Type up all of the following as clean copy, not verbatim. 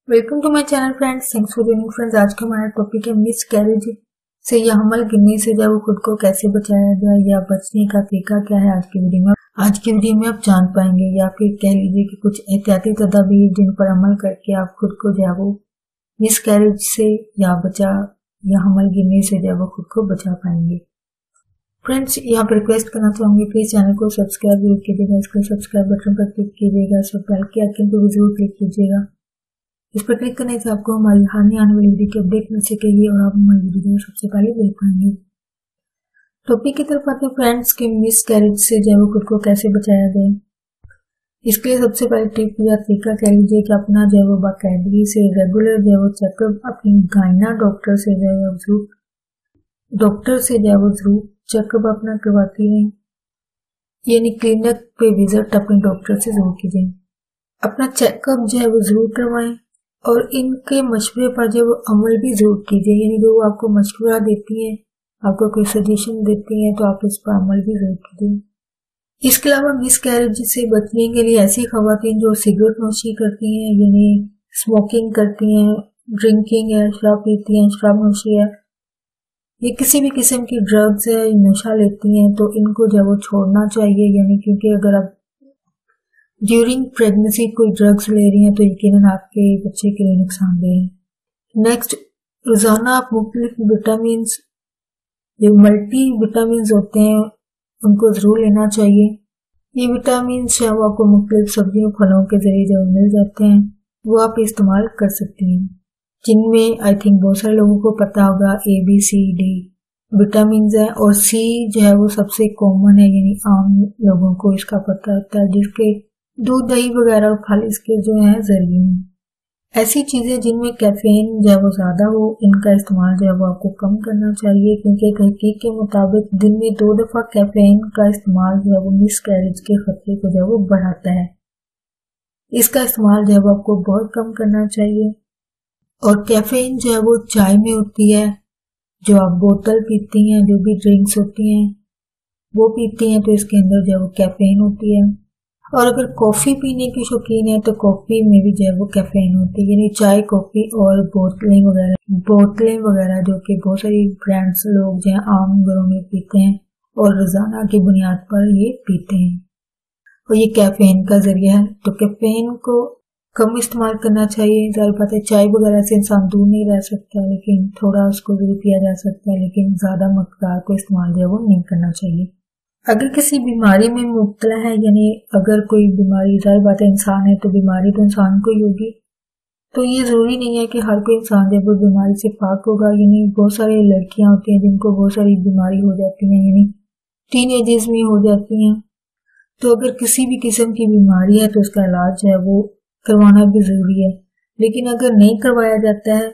Welcome to my channel friends, thanks for joining friends. आज का हमारा टॉपिक है मिस कैरेज से या हमल गिरने से जब खुद को कैसे बचाया जाए या बचने का तरीका क्या है। आज की वीडियो में आप जान पाएंगे या फिर कह लीजिए कि कुछ एहतियाती तदाबीर जिन पर अमल करके आप खुद को जो है वो मिस कैरेज से या हमल गिरने से जो है वो खुद को बचा पाएंगे। फ्रेंड्स, यहाँ पर रिक्वेस्ट करना चाहूंगी, प्लीज चैनल को सब्सक्राइब जरूर कीजिएगा। इसके सब्सक्राइब बटन पर क्लिक कीजिएगा, सब बेल के आइकन पर भी जरूर क्लिक कीजिएगा। इस पर क्लिक करने से आपको हमारी हर नई आने वाली वीडियो की अपडेट मिल सकेगी और आप हमारी वीडियो सबसे पहले देख पाएंगे। टॉपिक की तरफ आते हैं फ्रेंड्स कि मिस कैरेज से जो है वो खुद को कैसे बचाया जाए। इसके लिए सबसे पहले टिप या तरीका कह लीजिए कि अपना जो है वो बाकायदगी से रेगुलर जो है वो चेकअप अपनी गायना डॉक्टर से जो है वो जरूर चेकअप अपना करवाती रहें, यानी क्लिनिक पे विजिट अपने डॉक्टर से जरूर कीजिए। अपना चेकअप जो है वो जरूर करवाएं और इनके मशवरे पर जो अमल भी जरूर कीजिए, यानी जो आपको मशवरा देती हैं, आपको कोई सजेशन देती हैं तो आप इस पर अमल भी जरूर कीजिए। इसके अलावा मिस कैरेज से बचने के लिए ऐसी खवातीन जो सिगरेट नोशी करती हैं, यानी स्मोकिंग करती हैं, ड्रिंकिंग है, शराब पीती हैं, शराब नोशी है, ये किसी भी किस्म की ड्रग्स है, नशा लेती हैं, तो इनको जो वो छोड़ना चाहिए। यानी क्योंकि अगर आप ड्यूरिंग प्रेगनेंसी कोई ड्रग्स ले रही हैं तो यकीनन आपके बच्चे के लिए नुकसानदेह है। नेक्स्ट, रोजाना आप मुख्तलिफ विटामिन, जो मल्टी विटामिन होते हैं, उनको जरूर लेना चाहिए। ये विटामिन जो आपको मुख्तलिफ सब्जियों फलों के जरिए जो मिल जाते हैं वो आप इस्तेमाल कर सकते हैं, जिनमें आई थिंक बहुत सारे लोगों को पता होगा A, B, C, D vitamin है और C जो है वो सबसे कॉमन है, यानी आम लोगों को इसका पता होता है, जिसके दूध दही वगैरह और फल इसके जो है जरिए हैं। ऐसी चीजें जिनमें कैफीन जो है वो ज्यादा हो, इनका इस्तेमाल जो है वो आपको कम करना चाहिए, क्योंकि तहकीक के मुताबिक दिन में 2 दफा कैफीन का इस्तेमाल जो है वो मिस कैरेज के खतरे को जो है वो बढ़ाता है। इसका इस्तेमाल जो है वो आपको बहुत कम करना चाहिए। और कैफीन जो है वो चाय में होती है, जो आप बोतल पीती हैं, जो भी ड्रिंक्स होती हैं वो पीती हैं, तो इसके अंदर जो है वो कैफीन होती है। और अगर कॉफी पीने की शौकीन है तो कॉफी में भी जो है वो कैफीन होती है, यानी चाय, कॉफी और बोतलें वगैरह जो कि बहुत सारी ब्रांड्स लोग जो है आम घरों में पीते हैं और रोजाना की बुनियाद पर ये पीते हैं, और ये कैफीन का जरिया है। तो कैफीन को कम इस्तेमाल करना चाहिए। जाहिर बात है चाय वगैरह से इंसान दूर नहीं रह सकता, लेकिन थोड़ा उसको जरूर पिया जा सकता है, लेकिन ज्यादा मकदार को इस्तेमाल जो है वो नहीं करना चाहिए। अगर किसी बीमारी में मुब्तला है, यानी अगर कोई बीमारी, जाहिर बात है इंसान है तो बीमारी तो इंसान को ही होगी, तो ये जरूरी नहीं है कि हर कोई इंसान जब वो बीमारी से पाक होगा। यानी बहुत सारी लड़कियां होती हैं जिनको बहुत सारी बीमारी हो जाती है, यानी टीनेजर्स में हो जाती हैं, तो अगर किसी भी किस्म की बीमारी है तो उसका इलाज जो है वो करवाना भी जरूरी है। लेकिन अगर नहीं करवाया जाता है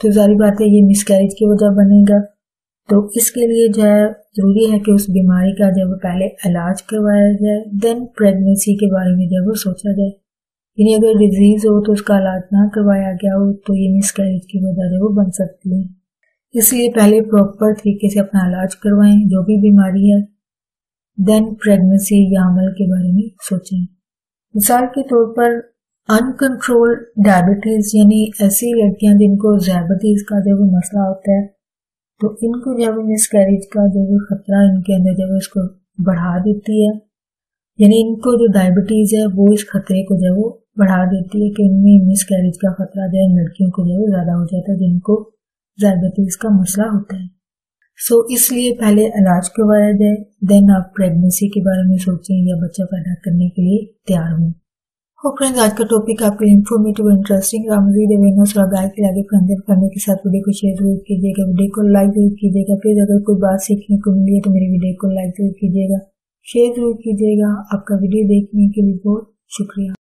तो जाहिर बात है ये मिसकैरेज की वजह बनेगा। तो इसके लिए जो है जरूरी है कि उस बीमारी का जब पहले इलाज करवाया जाए, देन प्रेगनेंसी के बारे में जब वो सोचा जाए। यानी अगर डिजीज हो तो उसका इलाज ना करवाया गया हो तो ये मिसकैरेज की वजह जो वो बन सकती है। इसलिए पहले प्रॉपर तरीके से अपना इलाज करवाएं जो भी बीमारी है, देन प्रेगनेंसी या हमल के बारे में सोचें। मिसाल के तौर पर अनकंट्रोल डायबिटीज, यानी ऐसी लड़कियां जिनको डायबिटीज का जो वो मसला होता है, तो इनको जब मिसकैरेज का जो खतरा इनके अंदर जब इसको बढ़ा देती है, यानी इनको जो डायबिटीज है वो इस खतरे को जो वो बढ़ा देती है कि इनमें मिसकैरेज का खतरा जो है लड़कियों को जो ज्यादा हो जाता है जिनको डायबिटीज का मसला होता है। सो इसलिए पहले इलाज करवाया जाए, देन आप प्रेगनेंसी के बारे में सोचें या बच्चा पैदा करने के लिए तैयार हों। फ्रेंड्स, आज का टॉपिक आपके लिए इन्फॉर्मेटिव और इंटरेस्टिंग रहा। मजीद अवेयरनेस और गाइड के आगे करने के साथ वीडियो को शेयर जरूर कीजिएगा, वीडियो को लाइक जरूर कीजिएगा। प्लीज अगर कोई बात सीखने को मिली है तो मेरी वीडियो को लाइक जरूर कीजिएगा, शेयर जरूर कीजिएगा। आपका वीडियो देखने के लिए बहुत शुक्रिया।